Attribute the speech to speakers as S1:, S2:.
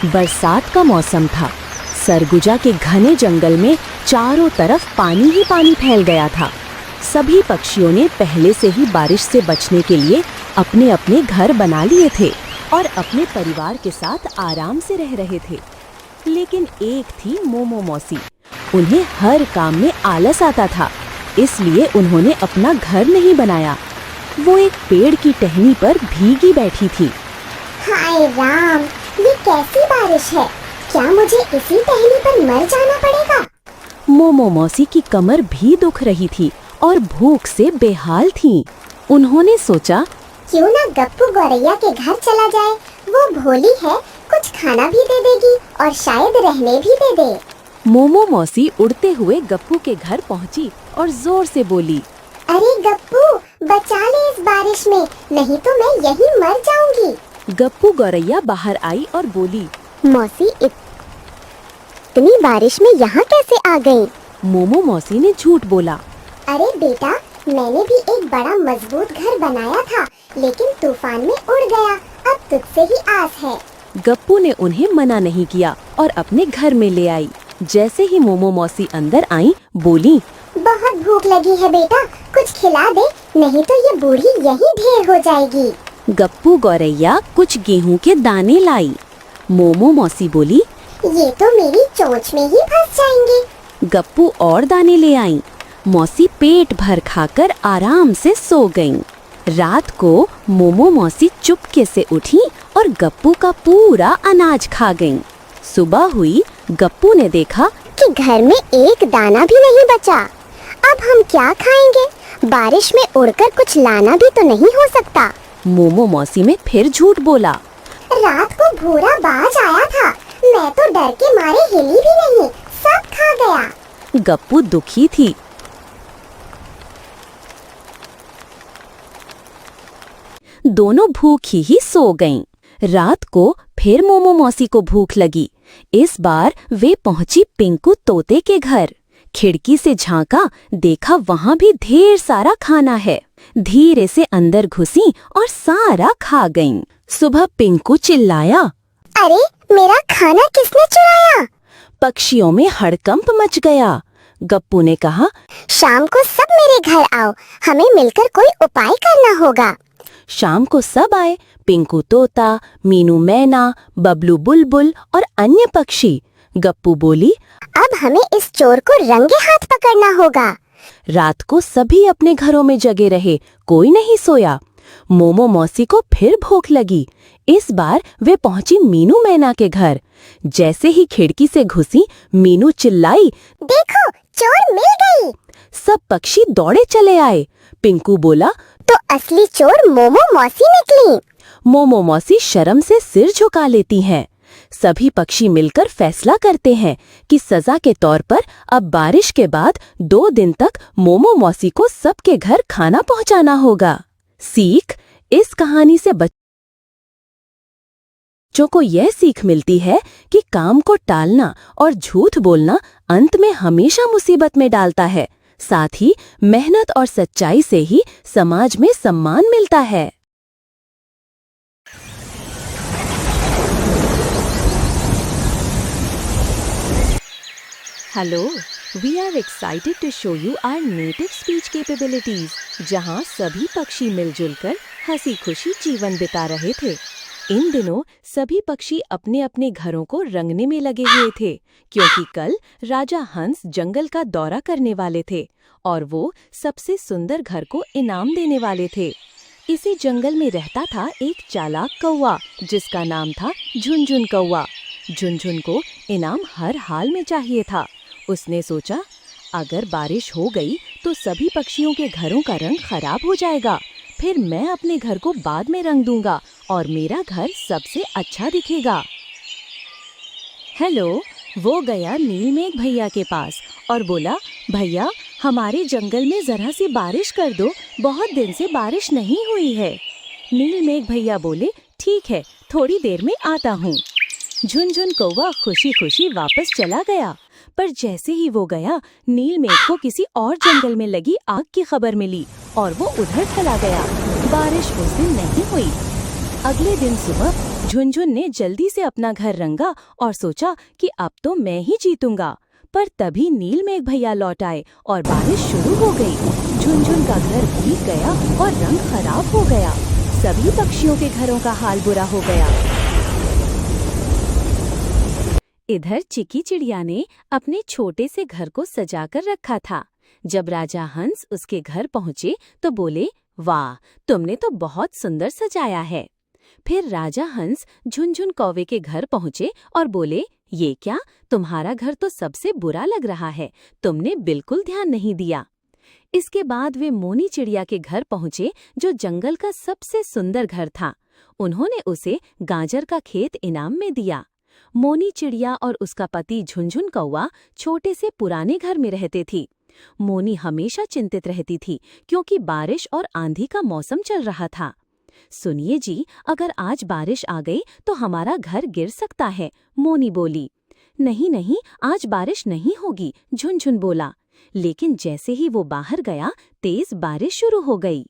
S1: बरसात का मौसम था। सरगुजा के घने जंगल में चारों तरफ पानी ही पानी फैल गया था। सभी पक्षियों ने पहले से ही बारिश से बचने के लिए अपने अपने घर बना लिए थे और अपने परिवार के साथ आराम से रह रहे थे। लेकिन एक थी मोमो मौसी। उन्हें हर काम में आलस आता था, इसलिए उन्होंने अपना घर नहीं बनाया। वो एक पेड़ की टहनी पर भीगी बैठी थी।
S2: हाय राम, ये कैसी बारिश है? क्या मुझे इसी टहनी पर मर जाना पड़ेगा?
S1: मोमो मौसी की कमर भी दुख रही थी और भूख से बेहाल थी। उन्होंने सोचा,
S2: क्यों ना गप्पू गौरैया के घर चला जाए। वो भोली है, कुछ खाना भी दे देगी और शायद रहने भी दे दे।
S1: मोमो मौसी उड़ते हुए गप्पू के घर पहुंची और जोर से बोली,
S2: अरे गप्पू, बचा ले इस बारिश में, नहीं तो मैं यहीं मर जाऊंगी।
S1: गप्पू गौरैया बाहर आई और बोली,
S2: मौसी, इतनी बारिश में यहाँ कैसे आ गई?
S1: मोमो मौसी ने झूठ बोला,
S2: अरे बेटा, मैंने भी एक बड़ा मजबूत घर बनाया था, लेकिन तूफान में उड़ गया। अब तुझसे ही आस है।
S1: गप्पू ने उन्हें मना नहीं किया और अपने घर में ले आई। जैसे ही मोमो मौसी अंदर आई, बोली,
S2: बहुत भूख लगी है बेटा, कुछ खिला दे, नहीं तो ये बूढ़ी यहीं ढेर हो जाएगी।
S1: गप्पू गौरैया कुछ गेहूं के दाने लाई। मोमो मौसी बोली,
S2: ये तो मेरी चोंच में ही फंस जाएंगे।
S1: गप्पू और दाने ले आई। मौसी पेट भर खाकर आराम से सो गईं। रात को मोमो मौसी चुपके से उठी और गप्पू का पूरा अनाज खा गईं। सुबह हुई, गप्पू ने देखा
S2: कि घर में एक दाना भी नहीं बचा। अब हम क्या खाएंगे? बारिश में उड़कर कुछ लाना भी तो नहीं हो सकता।
S1: मोमो मौसी में फिर झूठ बोला,
S2: रात को भूरा बाज आया था, मैं तो डर के मारे हिली भी नहीं, सब खा गया।
S1: गप्पू दुखी थी। दोनों भूखी ही सो गईं। रात को फिर मोमो मौसी को भूख लगी। इस बार वे पहुंची पिंकू तोते के घर। खिड़की से झांका, देखा वहां भी ढेर सारा खाना है। धीरे से अंदर घुसी और सारा खा गईं। सुबह पिंकू चिल्लाया,
S2: अरे, मेरा खाना किसने चुराया?
S1: पक्षियों में हड़कंप मच गया। गप्पू ने कहा,
S2: शाम को सब मेरे घर आओ, हमें मिलकर कोई उपाय करना होगा।
S1: शाम को सब आए। पिंकू तोता, मीनू मैना, बबलू बुलबुल और अन्य पक्षी। गप्पू बोली,
S2: अब हमें इस चोर को रंगे हाथ पकड़ना होगा।
S1: रात को सभी अपने घरों में जगे रहे, कोई नहीं सोया। मोमो मौसी को फिर भूख लगी। इस बार वे पहुंची मीनू मैना के घर। जैसे ही खिड़की से घुसी, मीनू चिल्लाई,
S2: देखो, चोर मिल गई।
S1: सब पक्षी दौड़े चले आए। पिंकू बोला,
S2: तो असली चोर मोमो मौसी निकली।
S1: मोमो मौसी शर्म से सिर झुका लेती हैं। सभी पक्षी मिलकर फैसला करते हैं कि सजा के तौर पर अब बारिश के बाद 2 दिन तक मोमो मौसी को सबके घर खाना पहुंचाना होगा। सीख, इस कहानी से बच्चों को यह सीख मिलती है कि काम को टालना और झूठ बोलना अंत में हमेशा मुसीबत में डालता है। साथ ही मेहनत और सच्चाई से ही समाज में सम्मान मिलता है। Hello, we are excited to show you our native speech capabilities, जहां सभी पक्षी मिलजुल कर हंसी खुशी जीवन बिता रहे थे। इन दिनों सभी पक्षी अपने अपने घरों को रंगने में लगे हुए थे, क्योंकि कल राजा हंस जंगल का दौरा करने वाले थे और वो सबसे सुंदर घर को इनाम देने वाले थे। इसी जंगल में रहता था एक चालाक कौवा, जिसका नाम था झुनझुन कौवा। झुनझुन को इनाम हर हाल में चाहिए था। उसने सोचा, अगर बारिश हो गई तो सभी पक्षियों के घरों का रंग खराब हो जाएगा, फिर मैं अपने घर को बाद में रंग दूंगा और मेरा घर सबसे अच्छा दिखेगा। हेलो, वो गया नीलमेघ भैया के पास और बोला, भैया, हमारे जंगल में जरा सी बारिश कर दो, बहुत दिन से बारिश नहीं हुई है। नीलमेघ भैया बोले, ठीक है, थोड़ी देर में आता हूँ। झुनझुन कौवा खुशी खुशी वापस चला गया, पर जैसे ही वो गया, नीलमेघ को किसी और जंगल में लगी आग की खबर मिली और वो उधर चला गया। बारिश उस दिन नहीं हुई। अगले दिन सुबह झुनझुन ने जल्दी से अपना घर रंगा और सोचा कि अब तो मैं ही जीतूंगा। पर तभी नीलमेघ भैया लौट आए और बारिश शुरू हो गई। झुनझुन का घर भीग गया और रंग खराब हो गया। सभी पक्षियों के घरों का हाल बुरा हो गया। इधर चिकी चिड़िया ने अपने छोटे से घर को सजाकर रखा था। जब राजा हंस उसके घर पहुंचे तो बोले, वाह, तुमने तो बहुत सुंदर सजाया है। फिर राजा हंस झुनझुन कौवे के घर पहुंचे और बोले, ये क्या, तुम्हारा घर तो सबसे बुरा लग रहा है, तुमने बिल्कुल ध्यान नहीं दिया। इसके बाद वे मोनी चिड़िया के घर पहुंचे जो जंगल का सबसे सुंदर घर था। उन्होंने उसे गाजर का खेत इनाम में दिया। मोनी चिड़िया और उसका पति झुनझुन कौवा छोटे से पुराने घर में रहते थी। मोनी हमेशा चिंतित रहती थी क्योंकि बारिश और आंधी का मौसम चल रहा था। सुनिए जी, अगर आज बारिश आ गई तो हमारा घर गिर सकता है, मोनी बोली। नहीं नहीं, आज बारिश नहीं होगी, झुनझुन बोला। लेकिन जैसे ही वो बाहर गया, तेज बारिश शुरू हो गई।